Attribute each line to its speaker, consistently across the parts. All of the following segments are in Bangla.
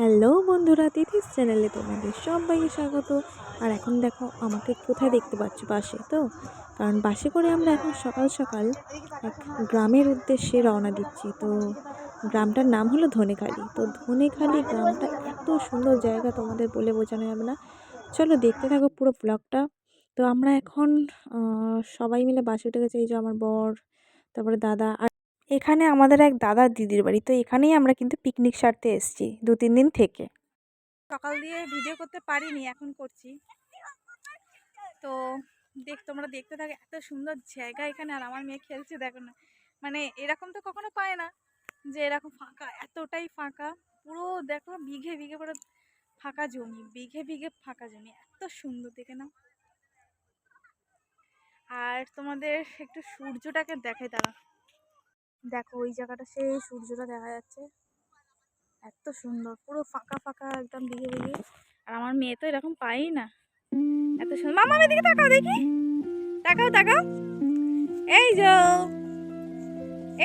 Speaker 1: হ্যালো বন্ধুরা, তিথিস চ্যানেলে তোমাদের সবাইকে স্বাগত। আর এখন দেখো আমাকে কোথায় দেখতে পাচ্ছ, বাসে তো। কারণ বাসে করে আমরা এখন সকাল সকাল এক গ্রামের উদ্দেশ্যে রওনা দিচ্ছি। তো গ্রামটার নাম হলো ধনেখালি। তো ধনেখালি গ্রামটা এত সুন্দর জায়গা, তোমাদের বলে বোঝানো যাবে না। চলো দেখতে থাকো পুরো ব্লগটা। তো আমরা এখন সবাই মিলে বাসে উঠে গেছি। এই যে আমার বর, তারপরে দাদা, আর এখানে আমাদের এক দাদার দিদির বাড়ি। তো এখানেই আমরা কিন্তু পিকনিক সারতে এসেছি 2-3 দিন থেকে। সকাল দিয়ে ভিডিও করতে পারিনি, এখন করছি। তো তোমরা দেখতে থাকো, এত সুন্দর জায়গা এখানে। আর আমার মেয়ে খেলছে, দেখো না, মানে এরকম তো কখনো পায় না যে এরকম ফাঁকা, এতটাই ফাঁকা। পুরো দেখো বিঘে বিঘে পুরো ফাঁকা জমি, বিঘে বিঘে ফাঁকা জমি, এত সুন্দর দেখে না। আর তোমাদের একটু সূর্যটাকে দেখাই, তারা দেখো ওই জায়গাটা, সেই সূর্যটা দেখা যাচ্ছে, এত সুন্দর পুরো ফাঁকা ফাঁকা একদম বিঘে বিঘে। আর আমার মেয়ে তো এরকম পাই না, এত সুন্দর। মামা এদিকে তাকাও দেখি, তাকাও তাকাও, এই যে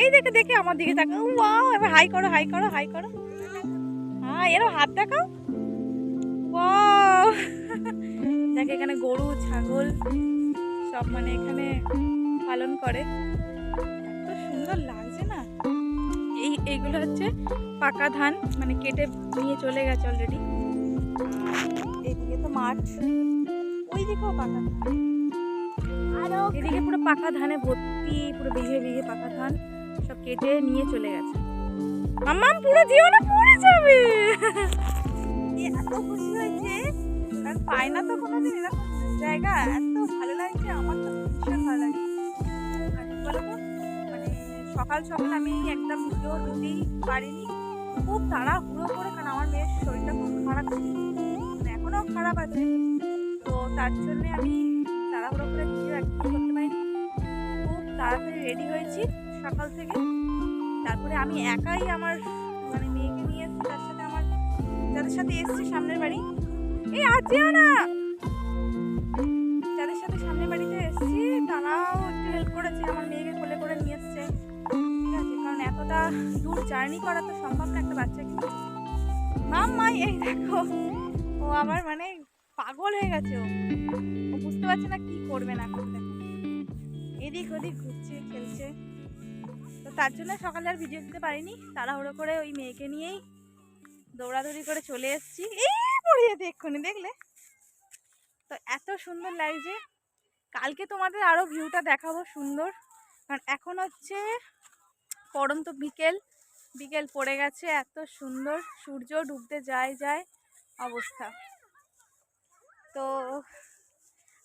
Speaker 1: এই দেখে দেখে আমার দিকে তাকাও। ওয়াও, এবার হাই করো হাই করো হাই করো, হ্যাঁ এরকম হাত দেখাও। ওয়াও দেখ, এখানে গরু ছাগল সব মানে এখানে পালন করে, এত সুন্দর লাগছে না। এইগুলো হচ্ছে পাকা ধান, মানে কেটে নিয়ে চলে গেছে অলরেডি। এইদিকে তো মাঠ, ওই দিকেও পাকা ধান, এদিকে পুরো পাকা ধানে ভর্তি, পুরো বিঘে বিঘে পাকা ধান সব কেটে নিয়ে চলে গেছে। মাম্মাম পুরো যেও না, পড়ে যাবে। এত খুশি হয়েছে, কারণ পায় না তো কোনোদিন এরকম জায়গা। এত ভালো লাগছে, আমার তো ভীষণ ভালো লাগছে। আর কি বলতো, মানে সকাল সকাল আমি একদম ভিডিও দিতেই পারিনি, খুব তাড়াহুড়ো করে, কারণ আমার মেয়ের শরীরটা খুব খারাপ ছিল, মানে এখনও খারাপ আছে। তো তার জন্যে আমি তাড়াহুড়ো করে ভিডিও একদম করতে পারিনি। খুব তাড়াতাড়ি রেডি হয়েছি সকাল থেকে। তারপরে আমি একাই আমার মানে মেয়েকে নিয়ে এসেছি, তার সাথে আমার যাদের সাথে এসেছি সামনের বাড়ি, এই আর যেও না, যাদের সাথে সামনের বাড়িতে এসেছি তারাও একটু হেল্প করেছে, আমার মেয়েকে কোলে করে নিয়ে এসছে। ঠিক আছে, কারণ এতটা দূর জার্নি করা তো সম্ভব না একটা বাচ্চাকে। মাম্মা এই দেখো, ও আবার মানে পাগল হয়ে গেছে, ও বুঝতে পারছে না কি করবে না করবে, এদিক ওদিক ঘুরছে খেলছে। তো তার জন্য সকালে আর ভিডিও দিতে পারিনি, তাড়াহুড়ো করে ওই মেয়েকে নিয়েই দৌড়াদৌড়ি করে চলে এসেছি। এই পড়িয়ে এক্ষুনি দেখলে তো, এত সুন্দর লাগছে। কালকে তোমাদের আরও ভিউটা দেখাবো সুন্দর, কারণ এখন হচ্ছে পড়ন্ত বিকেল, বিকেল পড়ে গেছে, এত সুন্দর সূর্য ডুবতে যায় যায় অবস্থা। তো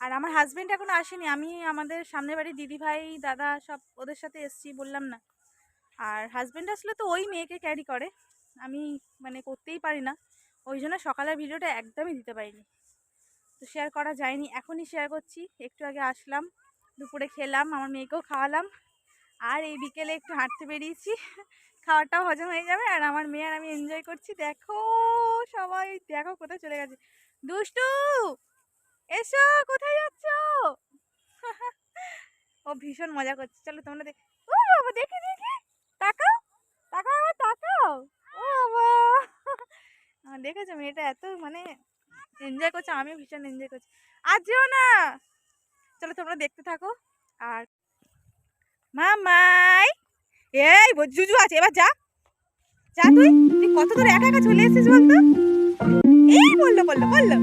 Speaker 1: আর আমার হাজবেন্ড এখন আসেনি, আমি আমাদের সামনের বাড়ি দিদিভাই দাদা সব ওদের সাথে এসছি, বললাম না। আর হাজবেন্ড আসলে তো ওই মেয়েকে ক্যারি করে, আমি মানে করতেই পারি না, ওই জন্য সকালের ভিডিওটা একদমই দিতে পারিনি। তো শেয়ার করা যায়নি, এখনই শেয়ার করছি। একটু আগে আসলাম, দুপুরে খেলাম, আমার মেয়েকেও খাওয়ালাম, আর এই বিকেলে একটু হাঁটতে বেরিয়েছি, খাওয়াটাও হজম হয়ে যাবে। আর আমার মেয়ে আর আমি এনজয় করছি। দেখো সবাই, দেখো কোথায় চলে গেছে দুষ্টু, এসো, কোথায় যাচ্ছ? ও ভীষণ মজা করছে। চলো তোমরা ও বাবা, দেখে দেখে তাকাও, তাকাও আবার তাকাও, ও বাবা দেখেছো মেয়েটা এত মানে এনজয় করছে, আমিও ভীষণ এনজয় করছি। আর যেও না, চলো তোমরা দেখতে থাকো। আর মামাই, এই জুজু আছে, এবার যা যা, তুই তুই কত দূর একা একা চলে এসেছিস বলতো। এই বললো বললো বললো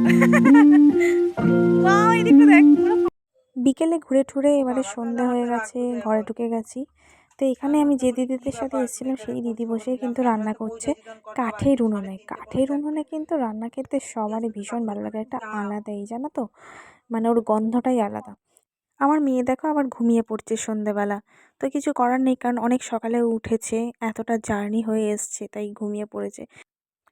Speaker 1: বিকেলে ঘুরে ঠুরে এবারে সন্ধে হয়ে গেছে, ঘরে ঢুকে গেছি। তো এখানে আমি যে দিদিদের সাথে এসেছিলাম সেই দিদি বসেই কিন্তু রান্না করছে কাঠের উনুনে। কাঠের উনুনে কিন্তু রান্না খেতে সবারই ভীষণ ভালো লাগে, একটা আলাদাই, জানো তো, মানে ওর গন্ধটাই আলাদা। আমার মেয়ে দেখো আবার ঘুমিয়ে পড়ছে সন্ধেবেলা। তো কিছু করার নেই, কারণ অনেক সকালে উঠেছে, এতটা জার্নি হয়ে এসছে, তাই ঘুমিয়ে পড়েছে।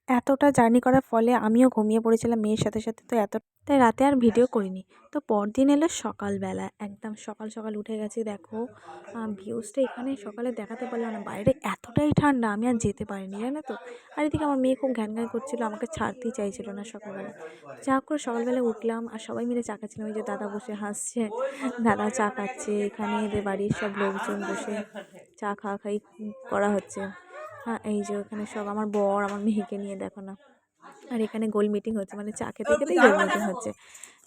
Speaker 1: এতটা জার্নি করার ফলে আমিও ঘুমিয়ে পড়েছিলাম মেয়ের সাথে সাথে, তো তাই রাতে আর ভিডিও করিনি। তো পরদিন এলো সকালবেলা, একদম সকাল সকাল উঠে গেছি। দেখো ভিউজটা এখানে সকালে দেখাতে পারলাম না, বাইরে এতটাই ঠান্ডা আমি আর যেতে পারিনি, জানো তো। আর এদিকে আমার মেয়ে খুব ঘ্যান ঘ্যান করছিলো, আমাকে ছাড়তেই চাইছিল না সকালবেলা। যা করে সকালবেলা উঠলাম আর সবাই মিলে চা খাচ্ছিলাম। ওই যে দাদা বসে হাসছে, দাদা চা খাচ্ছে, এখানে এদের বাড়ির সব লোকজন বসে চা খাওয়া খাই করা হচ্ছে। হ্যাঁ এই যে ওখানে সব আমার বর আমার মেয়েকে নিয়ে, দেখো না
Speaker 2: আর এখানে গোল মিটিং হচ্ছে, মানে চা খেতে খেতেই গোল মিটিং হচ্ছে,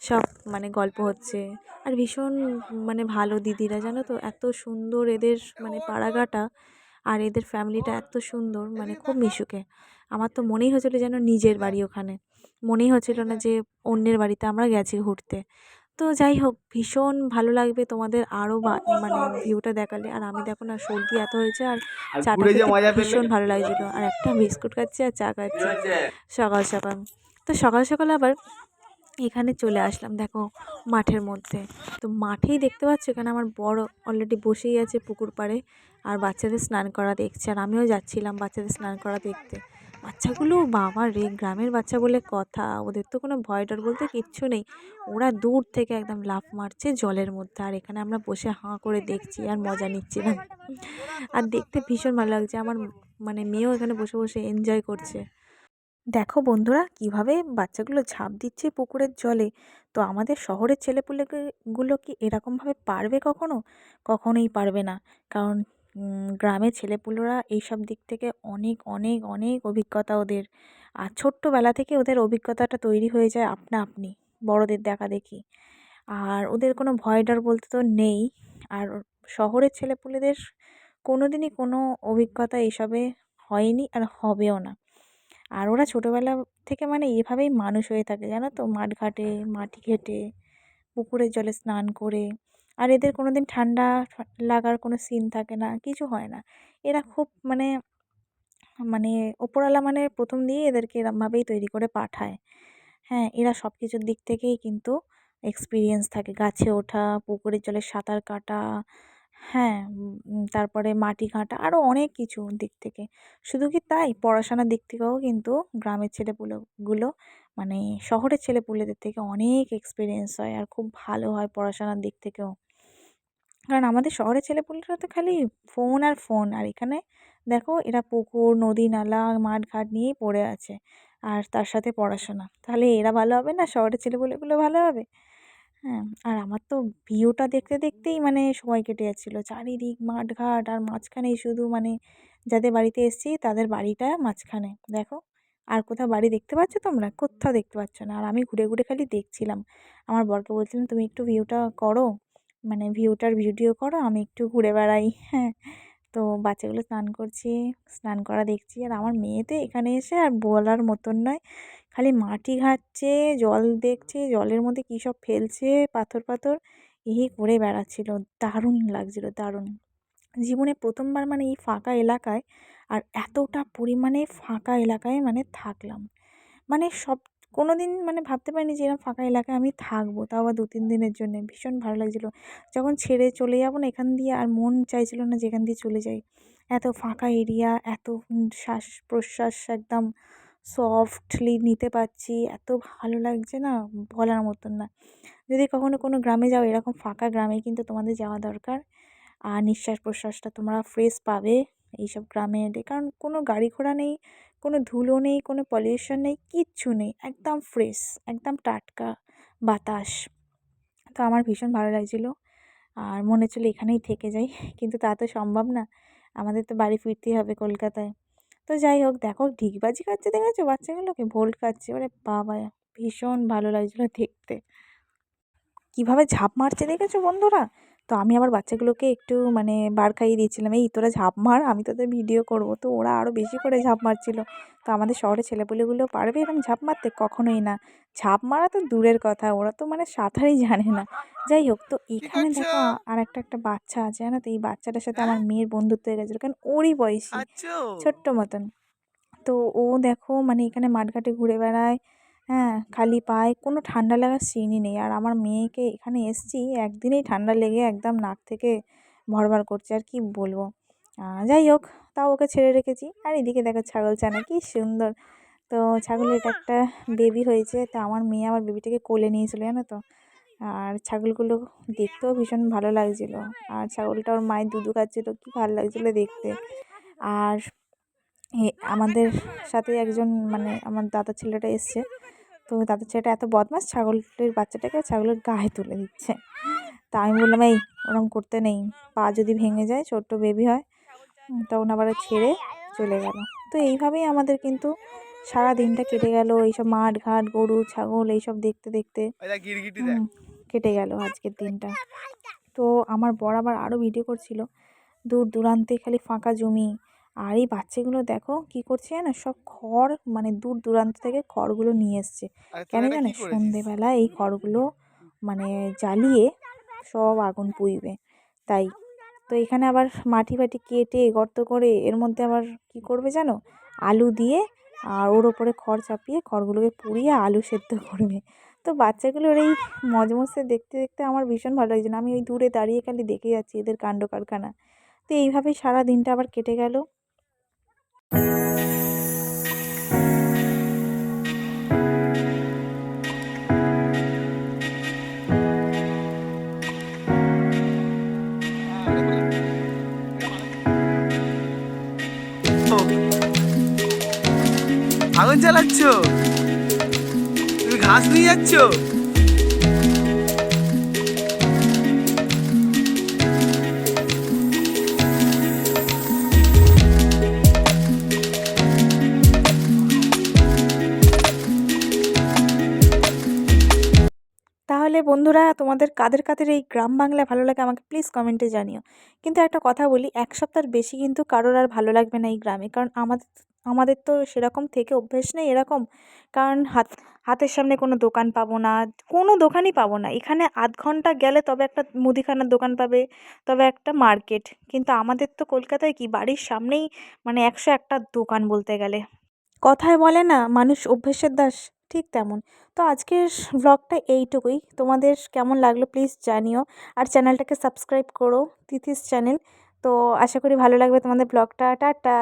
Speaker 2: সব মানে গল্প হচ্ছে। আর ভীষণ মানে ভালো দিদিরা, জানো তো, এত সুন্দর এদের মানে পাড়াগাটা, আর এদের ফ্যামিলিটা এত সুন্দর, মানে খুব মিশুকে। আমার তো মনেই হচ্ছিল যেন নিজের বাড়ি ওখানে, মনেই হচ্ছিল না যে অন্যের বাড়িতে আমরা গেছি ঘুরতে। তো যাই হোক, ভীষণ ভালো লাগবে তোমাদের আরও মানে ভিউটা দেখালে। আর আমি দেখো না, সর্দি এত হয়েছে, আর
Speaker 3: আর
Speaker 2: চাটা
Speaker 3: ঘুরে যে
Speaker 2: খেতে
Speaker 3: মজা পেলে।
Speaker 2: ভীষণ ভালো লাগছিলো, আর একটা বিস্কুট খাচ্ছি আর চা
Speaker 3: কি
Speaker 2: খাচ্ছি
Speaker 3: হয়েছে?
Speaker 2: সকাল সকাল। তো সকাল সকাল আবার এখানে চলে আসলাম দেখো মাঠের মধ্যে। তো মাঠেই দেখতে পাচ্ছ, এখানে আমার বড় অলরেডি বসেই আছে পুকুর পাড়ে, আর বাচ্চাদের স্নান করা দেখছে। আর আমিও যাচ্ছিলাম বাচ্চাদের স্নান করা দেখতে। বাচ্চাগুলো বাবা রে, গ্রামের বাচ্চা বলে কথা, ওদের তো কোনো ভয় ডর বলতে কিচ্ছু নেই। ওরা দূর থেকে একদম লাফ মারছে জলের মধ্যে, আর এখানে আমরা বসে হাঁ করে দেখছি আর মজা নিচ্ছিলাম। আর দেখতে ভীষণ ভালো লাগছে। আমার মানে মেয়েও এখানে বসে বসে এনজয় করছে। দেখো বন্ধুরা, কিভাবে বাচ্চাগুলো ঝাঁপ দিচ্ছে পুকুরের জলে। তো আমাদের শহরের ছেলেপুলেগুলো কি এরকমভাবে পারবে কখনো? কখনোই পারবে না। কারণ গ্রামের ছেলেপুলেরা এইসব দিক থেকে অনেক অনেক অনেক অভিজ্ঞতা ওদের। আর ছোট্টবেলা থেকে ওদের অভিজ্ঞতাটা তৈরি হয়ে যায় আপনা আপনি, বড়দের দেখাদেখি। আর ওদের কোনো ভয় ডর বলতে তো নেই। আর শহরের ছেলেপুলেদের কোনো দিনই কোনো অভিজ্ঞতা এসবে হয়নি আর হবেও না। আর ওরা ছোটোবেলা থেকে মানে এভাবেই মানুষ হয়ে থাকে, জানো তো, মাঠঘাটে মাটি ঘেঁটে পুকুরের জলে স্নান করে। আর এদের কোনো দিন ঠান্ডা লাগার কোনো সিন থাকে না, কিছু হয় না। এরা খুব মানে মানে ওপরওয়ালা মানে প্রথম দিয়েই এদেরকে এরমভাবেই তৈরি করে পাঠায়। হ্যাঁ, এরা সব কিছুর দিক থেকেই কিন্তু এক্সপিরিয়েন্স থাকে, গাছে ওঠা, পুকুরের জলে সাঁতার কাটা, হ্যাঁ, তারপরে মাটি ঘাঁটা, আরও অনেক কিছু দিক থেকে। শুধু কি তাই, পড়াশোনার দিক থেকেও কিন্তু গ্রামের ছেলেপুলেগুলো মানে শহরের ছেলেপুলেদের থেকে অনেক এক্সপিরিয়েন্স হয়, আর খুব ভালো হয় পড়াশোনার দিক থেকেও। কারণ আমাদের শহরের ছেলেপুলেরা তো খালি ফোন আর ফোন, আর এখানে দেখো এরা পুকুর, নদী, নালা, মাঠ ঘাট নিয়েই পড়ে আছে, আর তার সাথে পড়াশোনা। তাহলে এরা ভালো হবে না, শহরের ছেলেপুলেগুলো ভালো হবে? হ্যাঁ। আর আমার তো ভিউটা দেখতে দেখতেই মানে সময় কেটে যাচ্ছিলো, চারিদিক মাঠ ঘাট, আর মাঝখানেই শুধু মানে যাদের বাড়িতে এসেছি তাদের বাড়িটা মাঝখানে দেখো। আর কোথাও বাড়ি দেখতে পাচ্ছ তোমরা? কোথাও দেখতে পাচ্ছ না। আর আমি ঘুরে ঘুরে খালি দেখছিলাম। আমার বরকে বলছিলাম, তুমি একটু ভিউটা করো, মানে ভিউটার ভিডিও করো, আমি একটু ঘুরে বেড়াই। হ্যাঁ। তো বাচ্চাগুলো স্নান করছে, স্নান করা দেখছি। আর আমার মেয়ে তো এখানে এসে আর বলার মতন নয়, খালি মাটি ঘাঁটছে, জল দেখছে, জলের মধ্যে কী সব ফেলছে, পাথর পাথর এই করে বেড়াচ্ছিল। দারুণ লাগছিল, দারুণ। জীবনে প্রথমবার মানে এই ফাঁকা এলাকায়, আর এতটা পরিমাণে ফাঁকা এলাকায় মানে থাকলাম। মানে কোনোদিন মানে ভাবতে পারিনি যে এরকম ফাঁকা এলাকায় আমি থাকবো, তাও আবার 2-3 দিনের জন্যে। ভীষণ ভালো লাগছিলো। যখন ছেড়ে চলে যাবো না এখান দিয়ে, আর মন চাইছিল না যে এখান দিয়ে চলে যাই। এত ফাঁকা এরিয়া, এত শ্বাস প্রশ্বাস একদম সফটলি নিতে পারছি, এত ভালো লাগছে না, বলার মতন না। যদি কখনো কোনো গ্রামে যাও, এরকম ফাঁকা গ্রামে কিন্তু তোমাদের যাওয়া দরকার। আর নিঃশ্বাস প্রশ্বাসটা তোমরা ফ্রেশ পাবে এইসব গ্রামে এলে। কারণ কোনো গাড়ি ঘোড়া নেই, কোনো ধুলো নেই, কোনো পলিউশন নেই, কিচ্ছু নেই, একদম ফ্রেশ, একদম টাটকা বাতাস। তো আমার ভীষণ ভালো লাগছিলো, আর মনে হচ্ছিলো এখানেই থেকে যাই। কিন্তু তা তো সম্ভব না, আমাদের তো বাড়ি ফিরতেই হবে কলকাতায়। তো যাই হোক, দেখো ঢিগবাজি খাচ্ছে, দেখেছো বাচ্চাগুলোকে? ভোল্ট খাচ্ছে, ওরে বাবা! ভীষণ ভালো লাগছিলো দেখতে। কিভাবে ঝাঁপ মারছে দেখেছো বন্ধুরা? তো আমি আবার বাচ্চাগুলোকে একটু মানে বার খাইয়ে দিয়েছিলাম, এই তোরা ঝাঁপ মার, আমি তোদের ভিডিও করব। তো ওরা আরও বেশি করে ঝাঁপ মারছিল। তো আমাদের শহরের ছেলেপুলেগুলো পারবে এরকম ঝাঁপ মারতে? কখনোই না। ঝাঁপ মারা তো দূরের কথা, ওরা তো মানে সাঁতারই জানে না। যাই হোক, তো
Speaker 3: কি
Speaker 2: এখানে
Speaker 3: করছো?
Speaker 2: দেখো আর একটা বাচ্চা আছে, জানো তো, এই বাচ্চাটার সাথে
Speaker 3: হ্যাঁ?
Speaker 2: আমার মেয়ের বন্ধুত্ব হয়ে গেছিলো, কারণ ওরই বয়সী,
Speaker 3: আচ্ছো।
Speaker 2: ছোট্ট মতন। তো ও দেখো মানে এখানে মাঠঘাটে ঘুরে বেড়ায়, হ্যাঁ, খালি পায়ে, কোনো ঠান্ডা লাগার সিনই নেই। আর আমার মেয়েকে এখানে এসেছি একদিনেই ঠান্ডা লেগে একদম নাক থেকে ভরভর করছে, আর কি বলবো। যাই হোক, তাও ওকে ছেড়ে রেখেছি। আর এদিকে দেখো ছাগলছানা কি সুন্দর। তো ছাগলের এটা একটা বেবি হয়েছে, তো আমার মেয়ে আমার বেবিটাকে কোলে নিয়েছিল, জানো তো। আর ছাগলগুলো দেখতেও ভীষণ ভালো লাগছিল। আর ছাগলটা ওর মায়ের দুধু খাচ্ছিল, কি ভালো লাগছিলো দেখতে। আর আমাদের সাথে একজন মানে আমার দাদার ছেলেটা এসছে। তো দাদার ছেলেটা এত বদমাশ, ছাগলের বাচ্চাটাকে ছাগলের গায়ে তুলে দিচ্ছে। তা আমি বললাম, এই ওরম করতে নেই, পা যদি ভেঙে যায়, ছোট্ট বেবি হয়। তখন আবার ছেড়ে চলে গেল। তো এইভাবেই আমাদের কিন্তু সারা দিনটা কেটে গেল এইসব মাঠ ঘাট গরু ছাগল এইসব দেখতে দেখতে কেটে গেল আজকের দিনটা। তো আমার বর আবার আরও ভিডিও করছিল, দূর দূরান্তে খালি ফাঁকা জমি। আর এই বাচ্চাগুলো দেখো কি করছে জানো, সব খড় মানে দূর দূরান্ত থেকে খড়গুলো নিয়ে এসছে। কেন জানো, সন্ধেবেলা এই খড়গুলো মানে জ্বালিয়ে সব আগুন পুইবে তাই। তো এখানে আবার মাটি ফাটি কেটে গর্ত করে এর মধ্যে আবার কি করবে জানো, আলু দিয়ে আর ওর ওপরে খড় চাপিয়ে খড়গুলোকে পুড়িয়ে আলু সেদ্ধ করবে। তো বাচ্চাগুলোর এই মজমস্তি দেখতে দেখতে আমার ভীষণ ভালো লাগছে। আমি ওই দূরে দাঁড়িয়ে খালি দেখে যাচ্ছি এদের কাণ্ড কারখানা। তো এইভাবেই সারা দিনটা আবার কেটে গেল।
Speaker 3: আগুন জ্বালাচ্ছ, তুমি ঘাস নিয়ে যাচ্ছ।
Speaker 2: তাহলে বন্ধুরা, তোমাদের কাদের কাদের এই গ্রাম বাংলা ভালো লাগে আমাকে প্লিজ কমেন্টে জানিও। কিন্তু একটা কথা বলি, এক সপ্তাহের বেশি কিন্তু কারোর আর ভালো লাগবে না এই গ্রামে, কারণ আমাদের তো সেরকম থেকে অভ্যেস নেই এরকম। কারণ হাতের সামনে কোনো দোকান পাবো না, কোনো দোকানই পাবো না। এখানে আধ ঘন্টা গেলে তবে একটা মুদিখানার দোকান পাবে, তবে একটা মার্কেট। কিন্তু আমাদের তো কলকাতায় কি বাড়ির সামনেই মানে 101টা দোকান বলতে গেলে। কথায় বলে না মানুষ অভ্যেসের দাস, ঠিক তেমন। তো আজকের ভ্লগটা এইটুকুই। তোমাদের কেমন লাগলো প্লিজ জানিও। আর চ্যানেলটাকে সাবস্ক্রাইব করো, তিথিস চ্যানেল। তো আশা করি ভালো লাগবে তোমাদের ব্লগটা। টাটা।